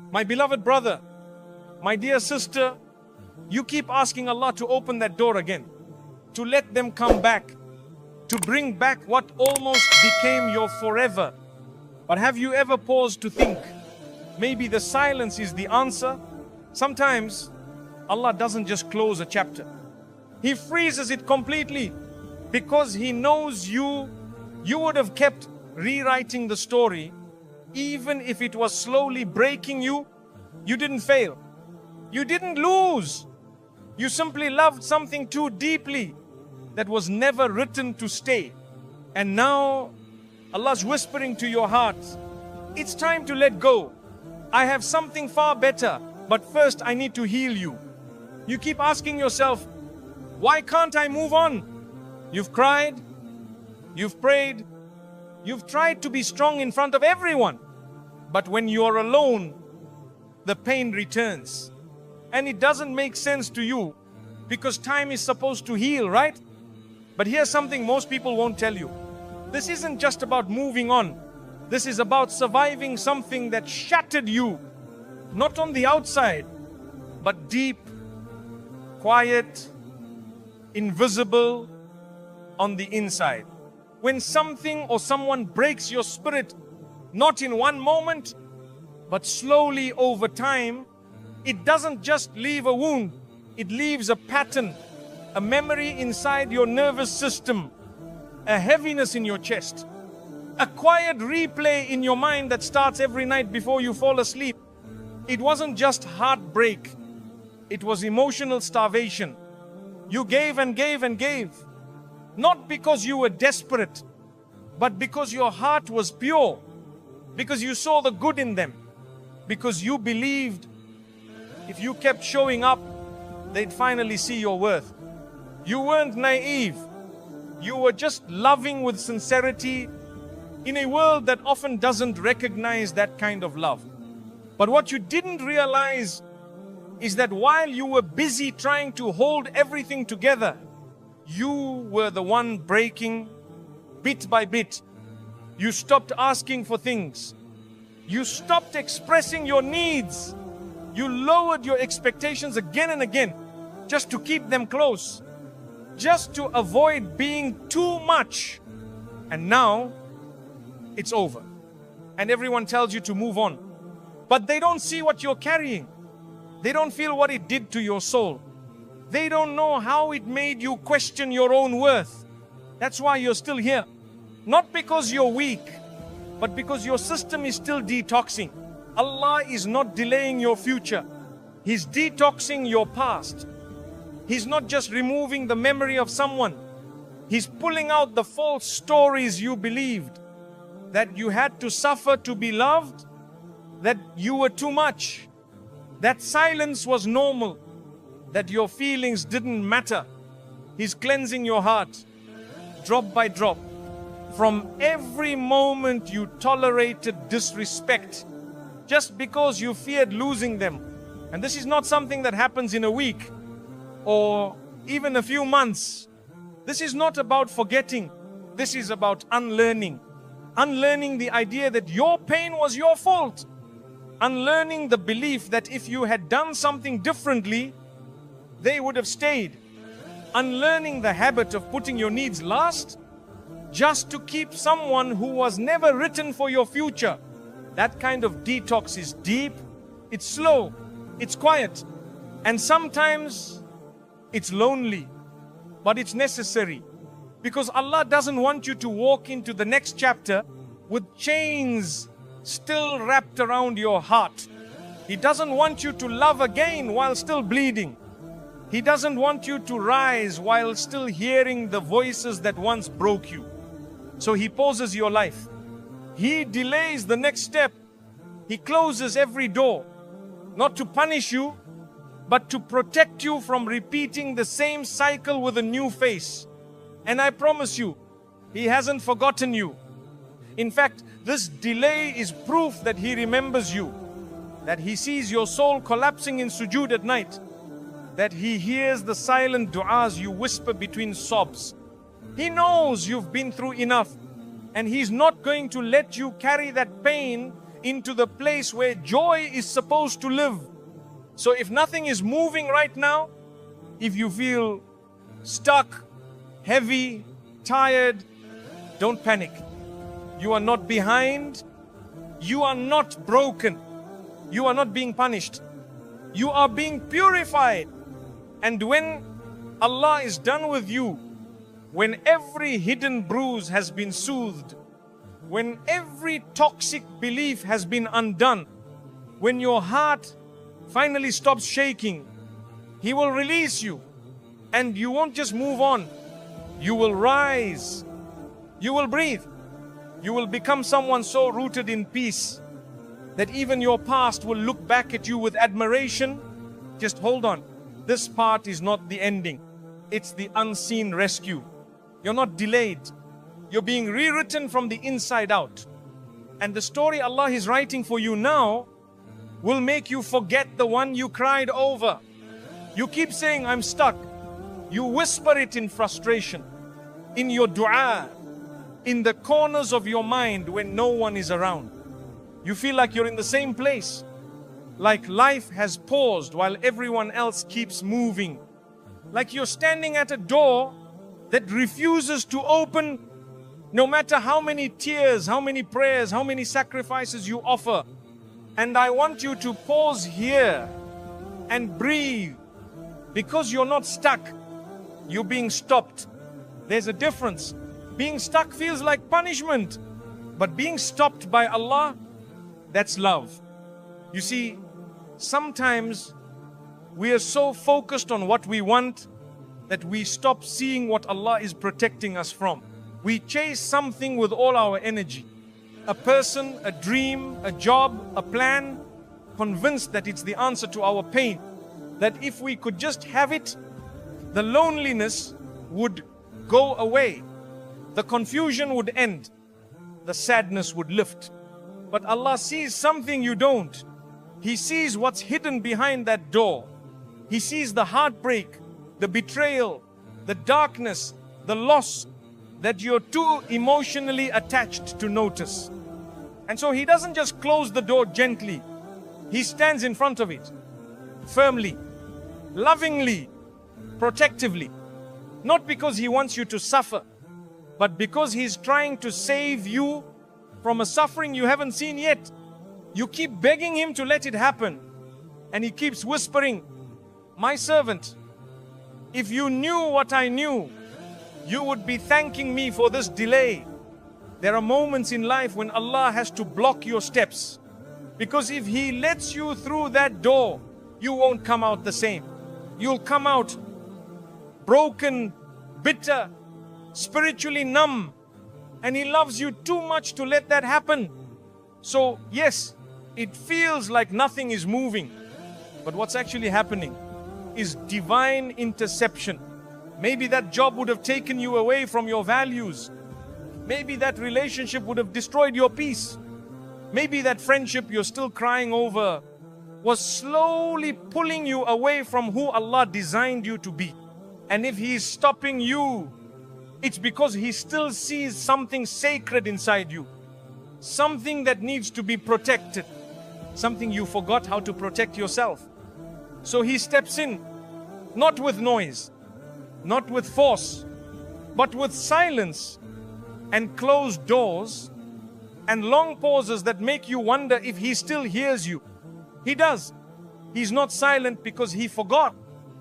My beloved brother, my dear sister, you keep asking Allah to open that door again, to let them come back, to bring back what almost became your forever. But have you ever paused to think, maybe the silence is the answer? Sometimes Allah doesn't just close a chapter. He freezes it completely because He knows you would have kept rewriting the story. Even if it was slowly breaking you, you didn't fail. You didn't lose. You simply loved something too deeply that was never written to stay. And now Allah's whispering to your heart, it's time to let go. I have something far better, but first I need to heal you. You keep asking yourself, why can't I move on? You've cried, you've prayed, you've tried to be strong in front of everyone. But when you're alone, the pain returns. And it doesn't make sense to you because time is supposed to heal, right? But here's something most people won't tell you. This isn't just about moving on. This is about surviving something that shattered you. Not on the outside, but deep, quiet, invisible on the inside. When something or someone breaks your spirit, not in one moment, but slowly over time, it doesn't just leave a wound, it leaves a pattern, a memory inside your nervous system, a heaviness in your chest, a quiet replay in your mind that starts every night before you fall asleep. It wasn't just heartbreak, it was emotional starvation. You gave and gave and gave, not because you were desperate, but because your heart was pure, because you saw the good in them, because you believed if you kept showing up, they'd finally see your worth. You weren't naive. You were just loving with sincerity in a world that often doesn't recognize that kind of love. But what you didn't realize is that while you were busy trying to hold everything together, you were the one breaking bit by bit. You stopped asking for things. You stopped expressing your needs. You lowered your expectations again and again just to keep them close, just to avoid being too much. And now it's over. And everyone tells you to move on. But they don't see what you're carrying. They don't feel what it did to your soul. They don't know how it made you question your own worth. That's why you're still here. Not because you're weak, but because your system is still detoxing. Allah is not delaying your future. He's detoxing your past. He's not just removing the memory of someone. He's pulling out the false stories you believed. That you had to suffer to be loved. That you were too much. That silence was normal. That your feelings didn't matter. He's cleansing your heart, drop by drop. From every moment you tolerated disrespect, just because you feared losing them. And this is not something that happens in a week or even a few months. This is not about forgetting. This is about unlearning. Unlearning the idea that your pain was your fault. Unlearning the belief that if you had done something differently, they would have stayed. Unlearning the habit of putting your needs last just to keep someone who was never written for your future. That kind of detox is deep, it's slow, it's quiet, and sometimes it's lonely, but it's necessary. Because Allah doesn't want you to walk into the next chapter with chains still wrapped around your heart. He doesn't want you to love again while still bleeding. He doesn't want you to rise while still hearing the voices that once broke you. So He pauses your life. He delays the next step. He closes every door, not to punish you, but to protect you from repeating the same cycle with a new face. And I promise you, He hasn't forgotten you. In fact, this delay is proof that He remembers you, that He sees your soul collapsing in sujood at night, that He hears the silent du'as you whisper between sobs. He knows you've been through enough, and He's not going to let you carry that pain into the place where joy is supposed to live. So if nothing is moving right now, if you feel stuck, heavy, tired, don't panic. You are not behind. You are not broken. You are not being punished. You are being purified. And when Allah is done with you, when every hidden bruise has been soothed, when every toxic belief has been undone, when your heart finally stops shaking, He will release you. And you won't just move on. You will rise. You will breathe. You will become someone so rooted in peace that even your past will look back at you with admiration. Just hold on. This part is not the ending. It's the unseen rescue. You're not delayed. You're being rewritten from the inside out. And the story Allah is writing for you now will make you forget the one you cried over. You keep saying, I'm stuck. You whisper it in frustration, in your dua, in the corners of your mind when no one is around. You feel like you're in the same place, like life has paused while everyone else keeps moving. Like you're standing at a door that refuses to open no matter how many tears, how many prayers, how many sacrifices you offer. And I want you to pause here and breathe, because you're not stuck. You're being stopped. There's a difference. Being stuck feels like punishment, but being stopped by Allah, that's love. You see, sometimes we are so focused on what we want that we stop seeing what Allah is protecting us from. We chase something with all our energy. A person, a dream, a job, a plan, convinced that it's the answer to our pain. That if we could just have it, the loneliness would go away. The confusion would end. The sadness would lift. But Allah sees something you don't. He sees what's hidden behind that door. He sees the heartbreak, the betrayal, the darkness, the loss that you're too emotionally attached to notice. And so He doesn't just close the door gently. He stands in front of it, firmly, lovingly, protectively. Not because He wants you to suffer, but because He's trying to save you from a suffering you haven't seen yet. You keep begging Him to let it happen, and He keeps whispering, my servant, if you knew what I knew, you would be thanking me for this delay. There are moments in life when Allah has to block your steps, because if He lets you through that door, you won't come out the same. You'll come out broken, bitter, spiritually numb, and He loves you too much to let that happen. So yes, it feels like nothing is moving, but what's actually happening is divine interception. Maybe that job would have taken you away from your values. Maybe that relationship would have destroyed your peace. Maybe that friendship you're still crying over was slowly pulling you away from who Allah designed you to be. And if He is stopping you, it's because He still sees something sacred inside you. Something that needs to be protected. Something you forgot how to protect yourself. So He steps in, not with noise, not with force, but with silence and closed doors and long pauses that make you wonder if He still hears you. He does. He's not silent because He forgot.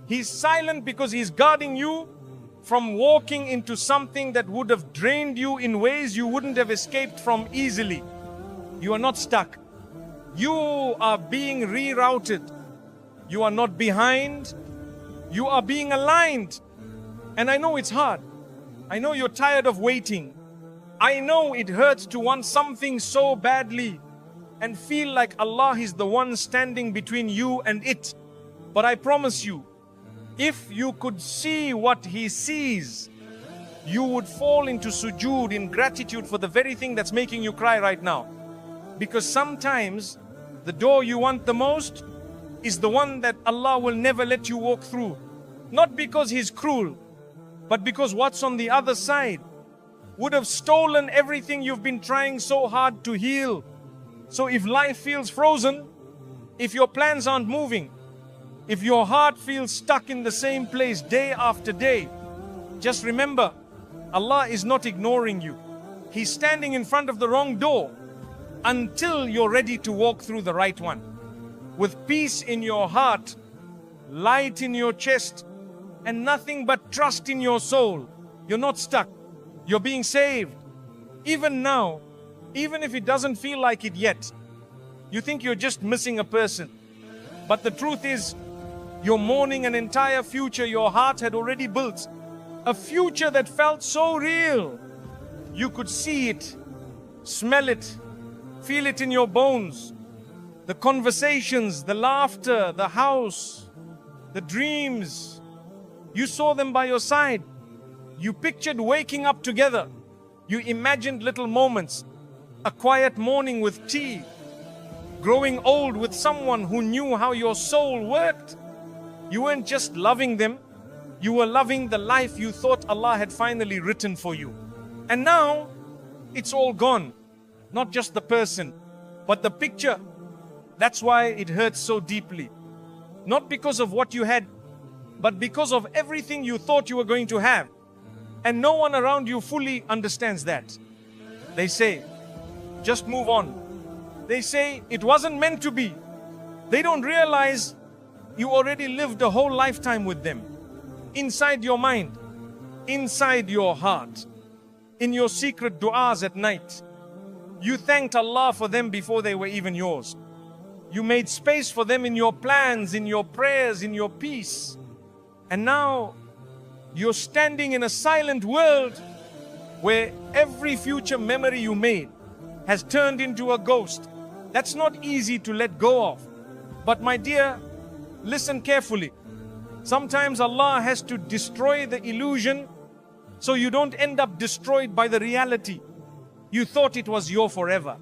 He's silent because He's guarding you from walking into something that would have drained you in ways you wouldn't have escaped from easily. You are not stuck. You are being rerouted. You are not behind. You are being aligned. And I know it's hard. I know you're tired of waiting. I know it hurts to want something so badly and feel like Allah is the one standing between you and it. But I promise you, if you could see what He sees, you would fall into sujood in gratitude for the very thing that's making you cry right now. Because sometimes the door you want the most is the one that Allah will never let you walk through. Not because He's cruel, but because what's on the other side would have stolen everything you've been trying so hard to heal. So if life feels frozen, if your plans aren't moving, if your heart feels stuck in the same place day after day, just remember, Allah is not ignoring you. He's standing in front of the wrong door until you're ready to walk through the right one. With peace in your heart, light in your chest, and nothing but trust in your soul. You're not stuck. You're being saved. Even now, even if it doesn't feel like it yet, you think you're just missing a person. But the truth is, you're mourning an entire future your heart had already built. A future that felt so real. You could see it, smell it, feel it in your bones. The conversations, the laughter, the house, the dreams. You saw them by your side. You pictured waking up together. You imagined little moments. A quiet morning with tea. Growing old with someone who knew how your soul worked. You weren't just loving them. You were loving the life you thought Allah had finally written for you. And now, it's all gone. Not just the person, but the picture. That's why it hurts so deeply. Not because of what you had, but because of everything you thought you were going to have. And no one around you fully understands that. They say, just move on. They say, it wasn't meant to be. They don't realize you already lived a whole lifetime with them. Inside your mind, inside your heart, in your secret du'as at night. You thanked Allah for them before they were even yours. You made space for them in your plans, in your prayers, in your peace. And now, you're standing in a silent world where every future memory you made has turned into a ghost. That's not easy to let go of. But my dear, listen carefully. Sometimes Allah has to destroy the illusion so you don't end up destroyed by the reality. You thought it was your forever,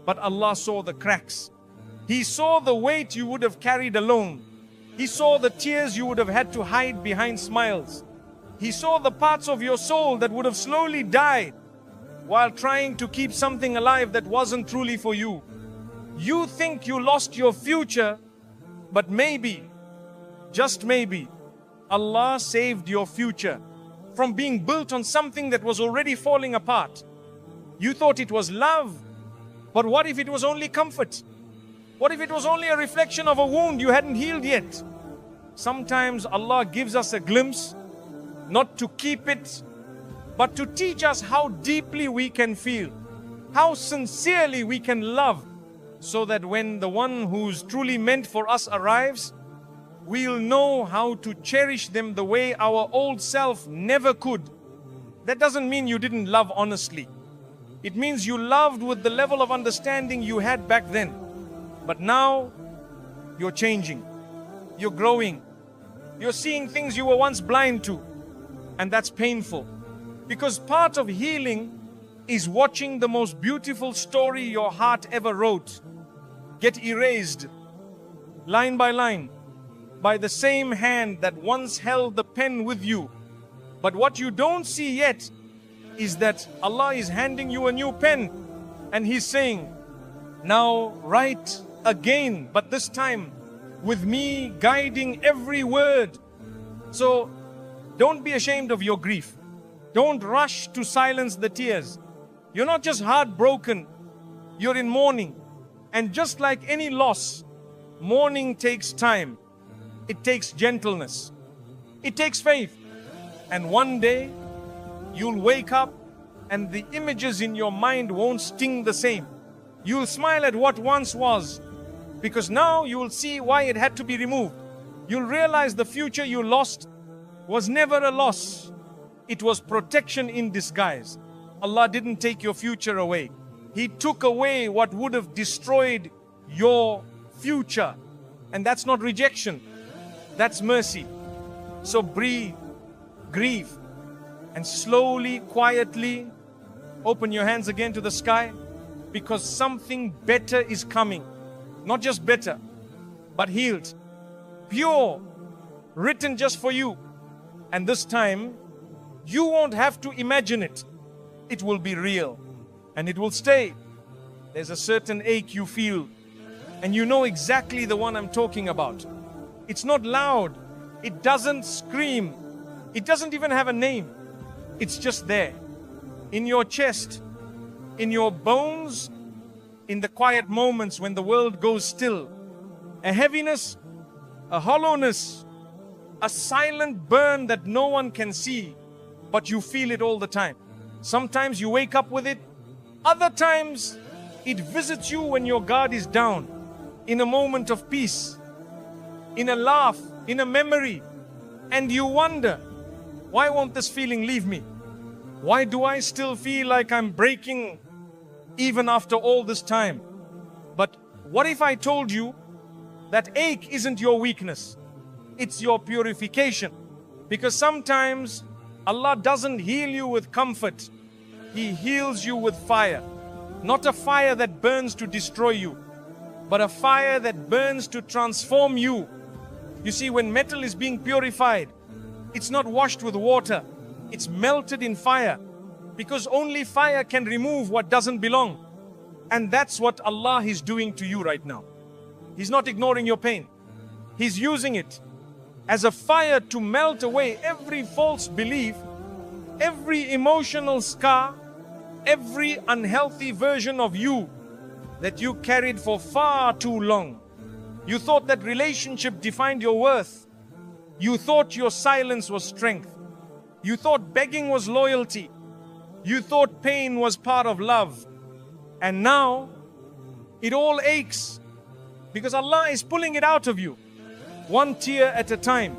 but Allah saw the cracks. He saw the weight you would have carried alone. He saw the tears you would have had to hide behind smiles. He saw the parts of your soul that would have slowly died while trying to keep something alive that wasn't truly for you. You think you lost your future, but maybe, just maybe, Allah saved your future from being built on something that was already falling apart. You thought it was love, but what if it was only comfort? What if it was only a reflection of a wound you hadn't healed yet? Sometimes Allah gives us a glimpse, not to keep it, but to teach us how deeply we can feel, how sincerely we can love, so that when the one who's truly meant for us arrives, we'll know how to cherish them the way our old self never could. That doesn't mean you didn't love honestly. It means you loved with the level of understanding you had back then. But now, you're changing. You're growing. You're seeing things you were once blind to. And that's painful. Because part of healing is watching the most beautiful story your heart ever wrote get erased, line by line, by the same hand that once held the pen with you. But what you don't see yet is that Allah is handing you a new pen and He's saying, now write again, but this time with me guiding every word. So don't be ashamed of your grief. Don't rush to silence the tears. You're not just heartbroken, you're in mourning. And just like any loss, mourning takes time. It takes gentleness. It takes faith. And one day, you'll wake up and the images in your mind won't sting the same. You'll smile at what once was, because now you will see why it had to be removed. You'll realize the future you lost was never a loss. It was protection in disguise. Allah didn't take your future away. He took away what would have destroyed your future. And that's not rejection. That's mercy. So breathe, grieve, and slowly, quietly open your hands again to the sky, because something better is coming. Not just better, but healed, pure, written just for you. And this time, you won't have to imagine it. It will be real, and it will stay. There's a certain ache you feel, and you know exactly the one I'm talking about. It's not loud. It doesn't scream. It doesn't even have a name. It's just there. In your chest, in your bones, in the quiet moments when the world goes still. A heaviness, a hollowness, a silent burn that no one can see, but you feel it all the time. Sometimes you wake up with it. Other times, it visits you when your guard is down, in a moment of peace, in a laugh, in a memory, and you wonder, why won't this feeling leave me? Why do I still feel like I'm breaking even after all this time? But what if I told you that ache isn't your weakness? It's your purification. Because sometimes Allah doesn't heal you with comfort. He heals you with fire. Not a fire that burns to destroy you, but a fire that burns to transform you. You see, when metal is being purified, it's not washed with water, it's melted in fire. Because only fire can remove what doesn't belong. And that's what Allah is doing to you right now. He's not ignoring your pain. He's using it as a fire to melt away every false belief, every emotional scar, every unhealthy version of you that you carried for far too long. You thought that relationship defined your worth. You thought your silence was strength. You thought begging was loyalty. You thought pain was part of love. And now, it all aches because Allah is pulling it out of you. One tear at a time.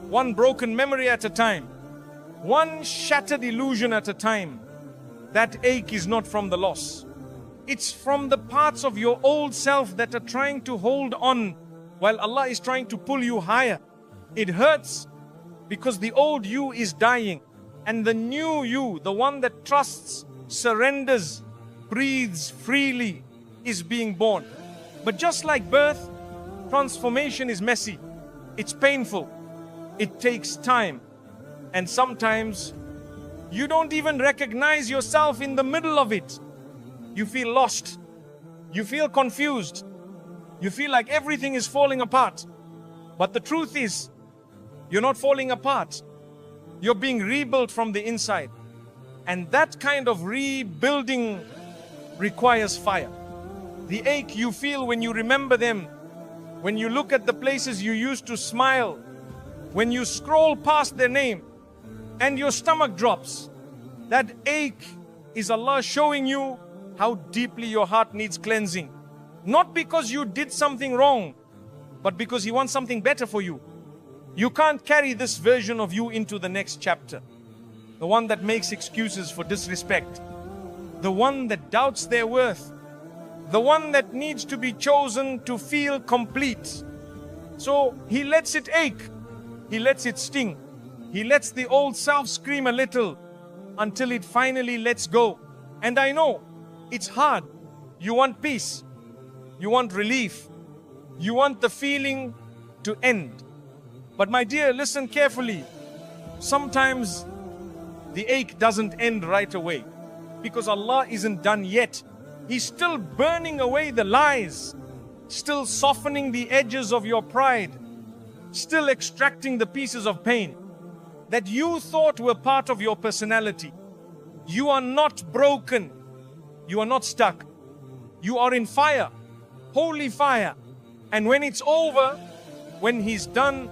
One broken memory at a time. One shattered illusion at a time. That ache is not from the loss. It's from the parts of your old self that are trying to hold on while Allah is trying to pull you higher. It hurts because the old you is dying and the new you, the one that trusts, surrenders, breathes freely, is being born. But just like birth, transformation is messy. It's painful. It takes time. And sometimes you don't even recognize yourself in the middle of it. You feel lost. You feel confused. You feel like everything is falling apart. But the truth is, you're not falling apart. You're being rebuilt from the inside. And that kind of rebuilding requires fire. The ache you feel when you remember them, when you look at the places you used to smile, when you scroll past their name and your stomach drops, that ache is Allah showing you how deeply your heart needs cleansing. Not because you did something wrong, but because He wants something better for you. You can't carry this version of you into the next chapter. The one that makes excuses for disrespect. The one that doubts their worth. The one that needs to be chosen to feel complete. So He lets it ache. He lets it sting. He lets the old self scream a little until it finally lets go. And I know it's hard. You want peace. You want relief. You want the feeling to end. But my dear, listen carefully. Sometimes the ache doesn't end right away because Allah isn't done yet. He's still burning away the lies, still softening the edges of your pride, still extracting the pieces of pain that you thought were part of your personality. You are not broken. You are not stuck. You are in fire, holy fire. And when it's over, when He's done,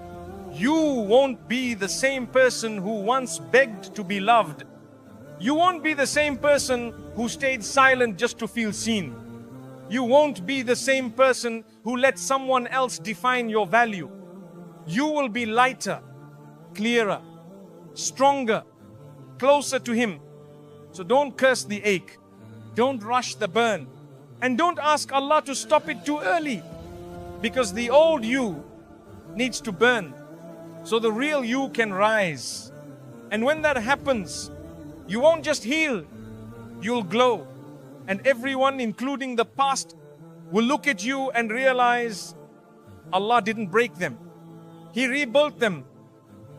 you won't be the same person who once begged to be loved. You won't be the same person who stayed silent just to feel seen. You won't be the same person who let someone else define your value. You will be lighter, clearer, stronger, closer to Him. So don't curse the ache. Don't rush the burn. And don't ask Allah to stop it too early. Because the old you needs to burn so the real you can rise. And when that happens, you won't just heal, you'll glow. And everyone, including the past, will look at you and realize Allah didn't break them. He rebuilt them.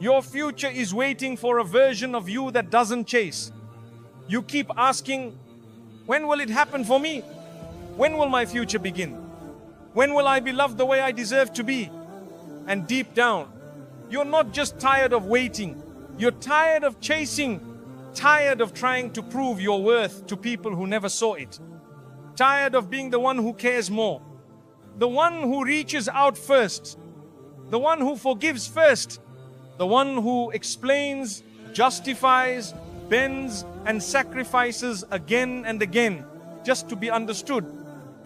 Your future is waiting for a version of you that doesn't chase. You keep asking, when will it happen for me? When will my future begin? When will I be loved the way I deserve to be? And deep down, you're not just tired of waiting. You're tired of chasing, tired of trying to prove your worth to people who never saw it. Tired of being the one who cares more, the one who reaches out first, the one who forgives first, the one who explains, justifies, bends, and sacrifices again and again just to be understood.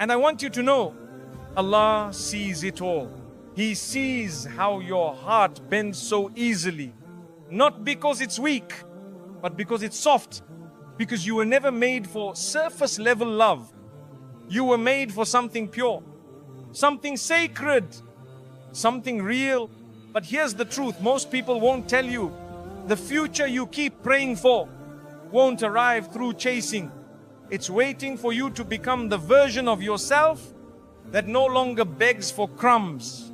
And I want you to know, Allah sees it all. He sees how your heart bends so easily, not because it's weak, but because it's soft, because you were never made for surface level love. You were made for something pure, something sacred, something real. But here's the truth, most people won't tell you. The future you keep praying for won't arrive through chasing. It's waiting for you to become the version of yourself that no longer begs for crumbs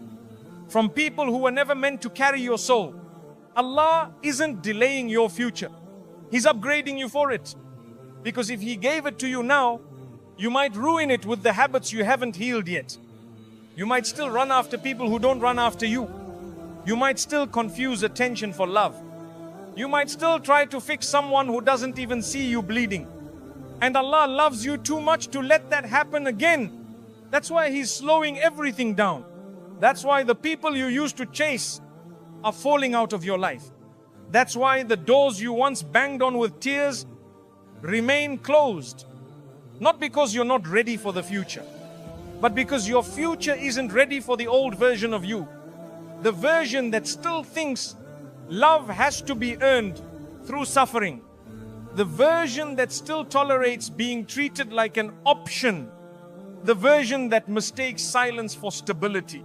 from people who were never meant to carry your soul. Allah isn't delaying your future. He's upgrading you for it. Because if He gave it to you now, you might ruin it with the habits you haven't healed yet. You might still run after people who don't run after you. You might still confuse attention for love. You might still try to fix someone who doesn't even see you bleeding. And Allah loves you too much to let that happen again. That's why He's slowing everything down. That's why the people you used to chase are falling out of your life. That's why the doors you once banged on with tears remain closed. Not because you're not ready for the future, but because your future isn't ready for the old version of you. The version that still thinks love has to be earned through suffering. The version that still tolerates being treated like an option. The version that mistakes silence for stability.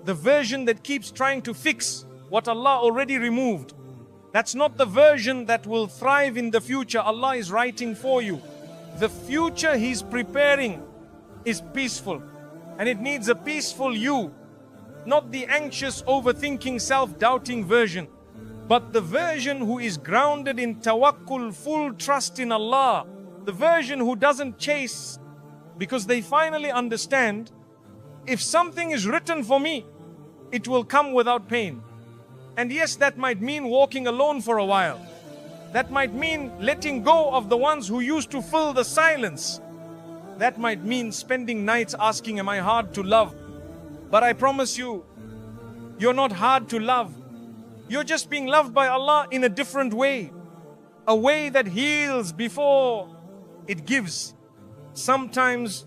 The version that keeps trying to fix what Allah already removed. That's not the version that will thrive in the future Allah is writing for you. The future He's preparing is peaceful, and it needs a peaceful you, not the anxious, overthinking, self-doubting version, but the version who is grounded in tawakkul, full trust in Allah. The version who doesn't chase because they finally understand, if something is written for me, it will come without pain. And yes, that might mean walking alone for a while. That might mean letting go of the ones who used to fill the silence. That might mean spending nights asking, am I hard to love? But I promise you, you're not hard to love. You're just being loved by Allah in a different way. A way that heals before it gives. Sometimes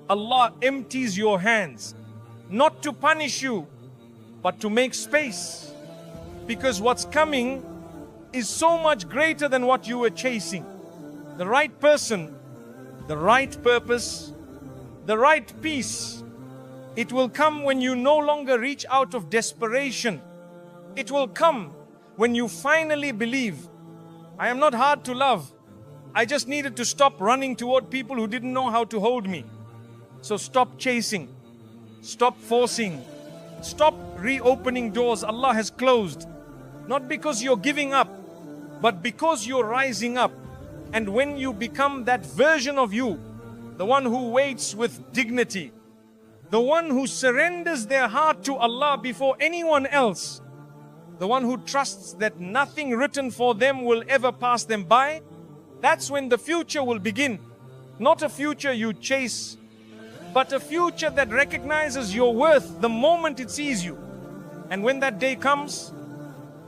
Allah empties your hands, not to punish you, but to make space. Because what's coming is so much greater than what you were chasing. The right person, the right purpose, the right peace. It will come when you no longer reach out of desperation. It will come when you finally believe, I am not hard to love. I just needed to stop running toward people who didn't know how to hold me. So stop chasing. Stop forcing. Stop reopening doors Allah has closed. Not because you're giving up, but because you're rising up. And when you become that version of you, the one who waits with dignity, the one who surrenders their heart to Allah before anyone else, the one who trusts that nothing written for them will ever pass them by, that's when the future will begin. Not a future you chase, but a future that recognizes your worth the moment it sees you. And when that day comes,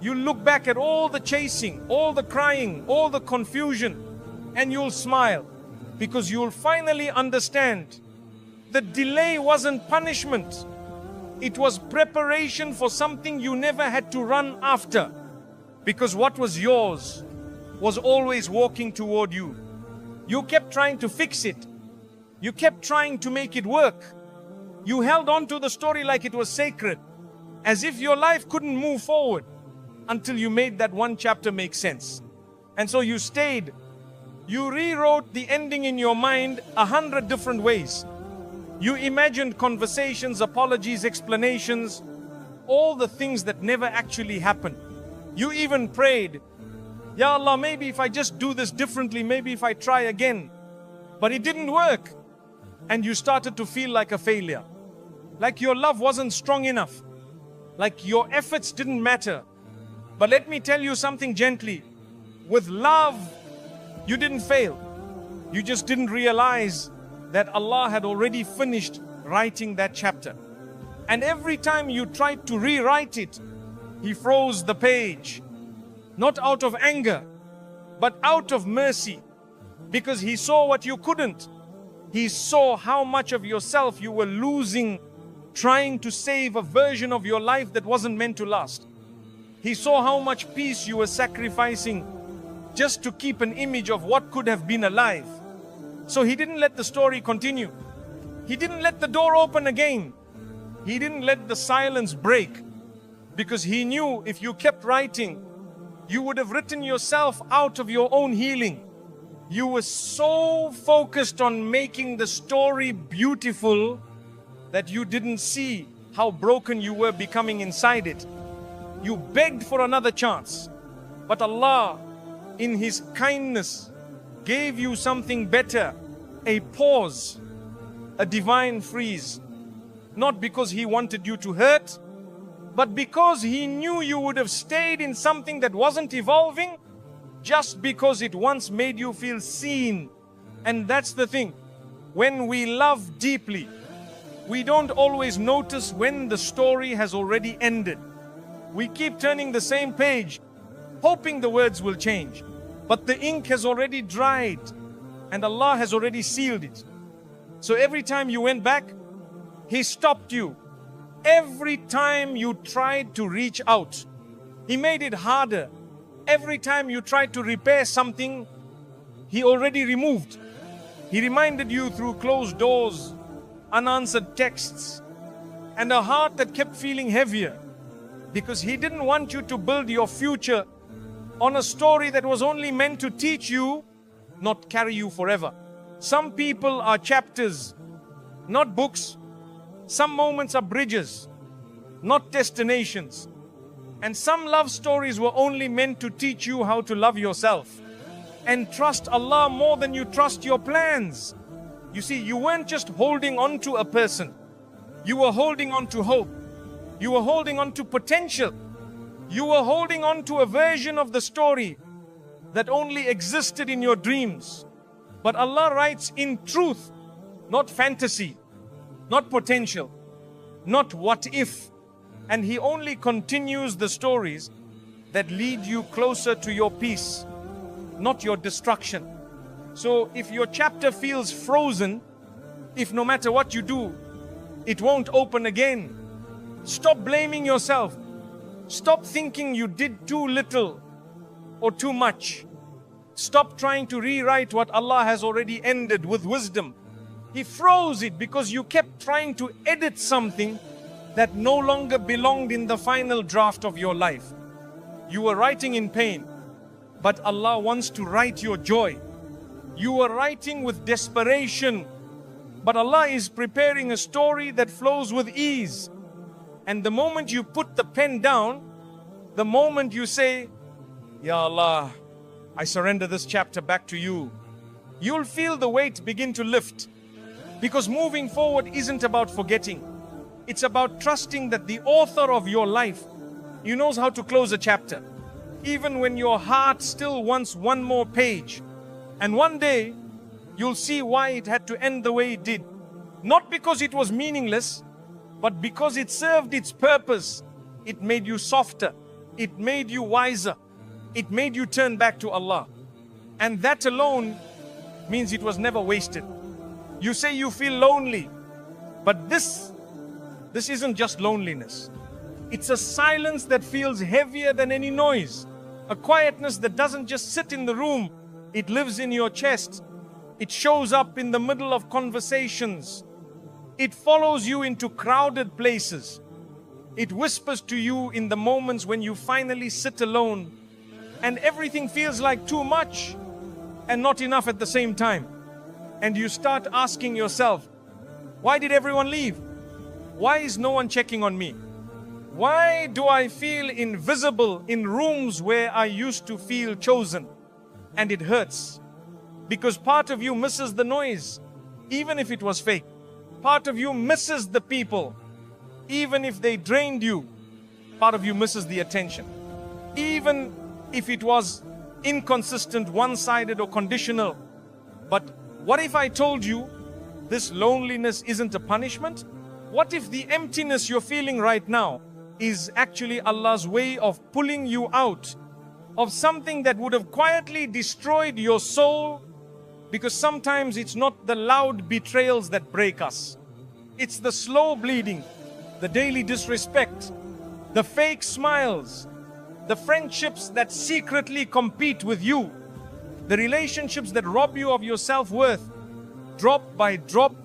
you look back at all the chasing, all the crying, all the confusion, and you'll smile, because you'll finally understand the delay wasn't punishment. It was preparation for something you never had to run after. Because what was yours was always walking toward you. You kept trying to fix it. You kept trying to make it work. You held on to the story like it was sacred, as if your life couldn't move forward until you made that one chapter make sense. And so you stayed. You rewrote the ending in your mind 100 different ways. You imagined conversations, apologies, explanations, all the things that never actually happened. You even prayed, Ya Allah, maybe if I just do this differently, maybe if I try again. But it didn't work. and you started to feel like a failure, like your love wasn't strong enough, like your efforts didn't matter. But let me tell you something gently. With love, you didn't fail. You just didn't realize that Allah had already finished writing that chapter. And every time you tried to rewrite it, He froze the page. Not out of anger, but out of mercy. Because He saw what you couldn't. He saw how much of yourself you were losing trying to save a version of your life that wasn't meant to last. He saw how much peace you were sacrificing just to keep an image of what could have been alive. So He didn't let the story continue. He didn't let the door open again. He didn't let the silence break, because He knew if you kept writing, you would have written yourself out of your own healing. You were so focused on making the story beautiful that you didn't see how broken you were becoming inside it. You begged for another chance, but Allah, in His kindness, gave you something better, a pause, a divine freeze. Not because He wanted you to hurt, but because He knew you would have stayed in something that wasn't evolving just because it once made you feel seen. And that's the thing. When we love deeply, we don't always notice when the story has already ended. We keep turning the same page, hoping the words will change. But the ink has already dried, and Allah has already sealed it. So every time you went back, He stopped you. Every time you tried to reach out, He made it harder. Every time you tried to repair something, He already removed. He reminded you through closed doors, unanswered texts, and a heart that kept feeling heavier, because He didn't want you to build your future on a story that was only meant to teach you, not carry you forever. Some people are chapters, not books. Some moments are bridges, not destinations. And some love stories were only meant to teach you how to love yourself and trust Allah more than you trust your plans. You see, you weren't just holding on to a person. You were holding on to hope. You were holding on to potential. You were holding on to a version of the story that only existed in your dreams. But Allah writes in truth, not fantasy, not potential, not what if. And He only continues the stories that lead you closer to your peace, not your destruction. So if your chapter feels frozen, if no matter what you do, it won't open again, stop blaming yourself. Stop thinking you did too little or too much. Stop trying to rewrite what Allah has already ended with wisdom. He froze it because you kept trying to edit something that no longer belonged in the final draft of your life. You were writing in pain, but Allah wants to write your joy. You were writing with desperation, but Allah is preparing a story that flows with ease. And the moment you put the pen down, the moment you say, Ya Allah, I surrender this chapter back to You, you'll feel the weight begin to lift. Because moving forward isn't about forgetting. It's about trusting that the author of your life, He knows how to close a chapter, even when your heart still wants one more page. And one day, you'll see why it had to end the way it did. Not because it was meaningless, but because it served its purpose. It made you softer. It made you wiser. It made you turn back to Allah. And that alone means it was never wasted. You say you feel lonely, but this isn't just loneliness. It's a silence that feels heavier than any noise. A quietness that doesn't just sit in the room. It lives in your chest. It shows up in the middle of conversations. It follows you into crowded places. It whispers to you in the moments when you finally sit alone and everything feels like too much and not enough at the same time. And you start asking yourself, why did everyone leave? Why is no one checking on me? Why do I feel invisible in rooms where I used to feel chosen? And it hurts because part of you misses the noise. even if it was fake. Part of you misses the people, even if they drained you. Part of you misses the attention, even if it was inconsistent, one-sided or conditional. But what if I told you this loneliness isn't a punishment? What if the emptiness you're feeling right now is actually Allah's way of pulling you out of something that would have quietly destroyed your soul? Because sometimes it's not the loud betrayals that break us. It's the slow bleeding, the daily disrespect, the fake smiles, the friendships that secretly compete with you, the relationships that rob you of your self-worth, drop by drop,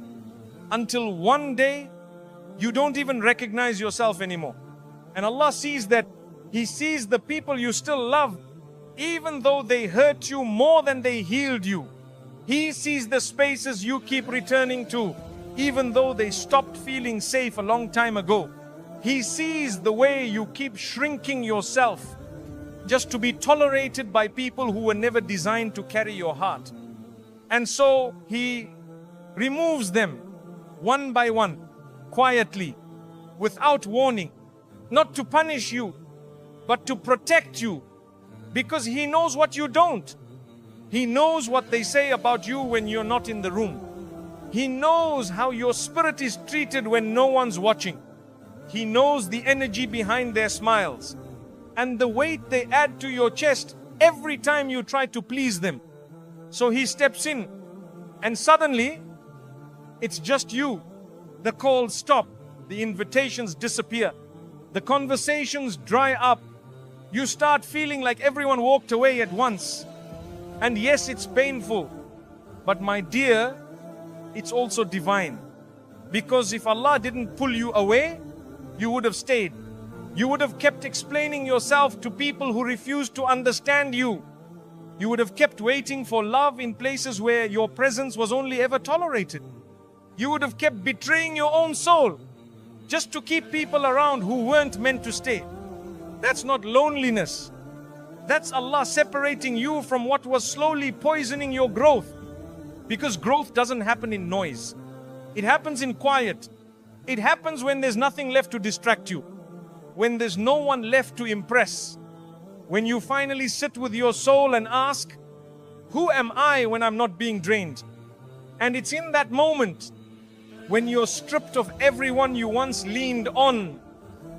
until one day you don't even recognize yourself anymore. And Allah sees that. He sees the people you still love, even though they hurt you more than they healed you. He sees the spaces you keep returning to, even though they stopped feeling safe a long time ago. He sees the way you keep shrinking yourself just to be tolerated by people who were never designed to carry your heart. And so He removes them one by one, quietly, without warning, not to punish you, but to protect you, because He knows what you don't. He knows what they say about you when you're not in the room. He knows how your spirit is treated when no one's watching. He knows the energy behind their smiles and the weight they add to your chest every time you try to please them. So He steps in, and suddenly it's just you. The calls stop, the invitations disappear, the conversations dry up. You start feeling like everyone walked away at once. And yes, it's painful, but my dear, it's also divine. Because if Allah didn't pull you away, you would have stayed. You would have kept explaining yourself to people who refused to understand you. You would have kept waiting for love in places where your presence was only ever tolerated. You would have kept betraying your own soul just to keep people around who weren't meant to stay. That's not loneliness. That's Allah separating you from what was slowly poisoning your growth. Because growth doesn't happen in noise. It happens in quiet. It happens when there's nothing left to distract you. When there's no one left to impress. When you finally sit with your soul and ask, who am I when I'm not being drained? And it's in that moment, when you're stripped of everyone you once leaned on,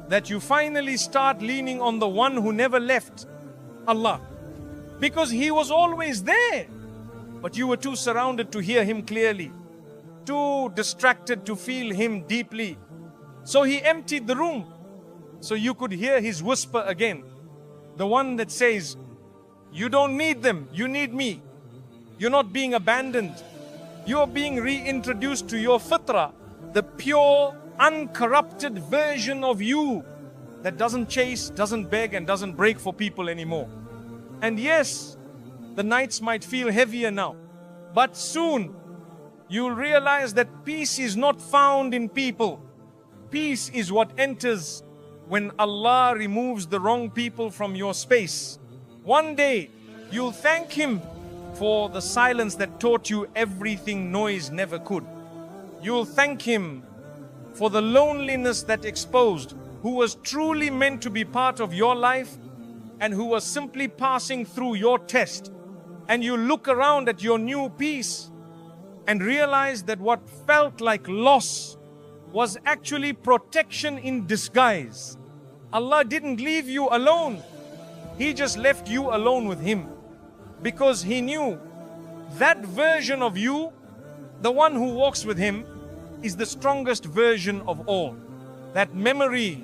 that you finally start leaning on the one who never left, Allah. Because He was always there, but you were too surrounded to hear Him clearly, too distracted to feel Him deeply. So He emptied the room, so you could hear His whisper again. The one that says, you don't need them, you need me. You're not being abandoned. You're being reintroduced to your fitrah, the pure, uncorrupted version of you that doesn't chase, doesn't beg, and doesn't break for people anymore. And yes, the nights might feel heavier now, but soon you'll realize that peace is not found in people. Peace is what enters when Allah removes the wrong people from your space. One day, you'll thank Him for the silence that taught you everything noise never could. You'll thank Him for the loneliness that exposed who was truly meant to be part of your life and who was simply passing through your test. And you look around at your new peace and realize that what felt like loss was actually protection in disguise. Allah didn't leave you alone. He just left you alone with Him. Because He knew that version of you, the one who walks with Him, is the strongest version of all. That memory,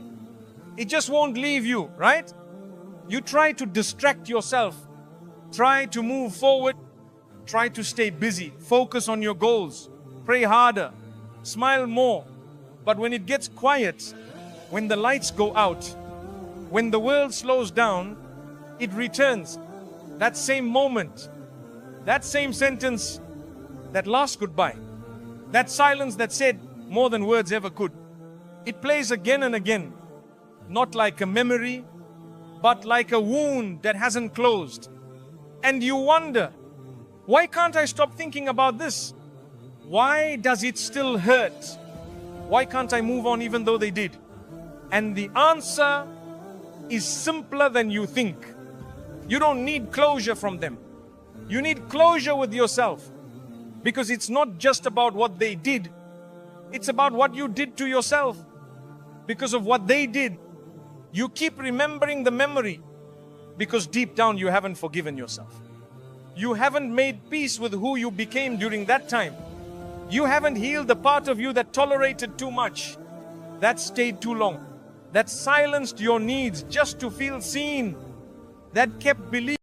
it just won't leave you, right? You try to distract yourself, try to move forward, try to stay busy, focus on your goals, pray harder, smile more. But when it gets quiet, when the lights go out, when the world slows down, it returns. That same moment, that same sentence, that last goodbye, that silence that said more than words ever could. It plays again and again, not like a memory, but like a wound that hasn't closed. And you wonder, why can't I stop thinking about this? Why does it still hurt? Why can't I move on even though they did? And the answer is simpler than you think. You don't need closure from them. You need closure with yourself. Because it's not just about what they did. It's about what you did to yourself. Because of what they did, you keep remembering the memory. Because deep down you haven't forgiven yourself. You haven't made peace with who you became during that time. You haven't healed the part of you that tolerated too much, that stayed too long, that silenced your needs just to feel seen, that kept believing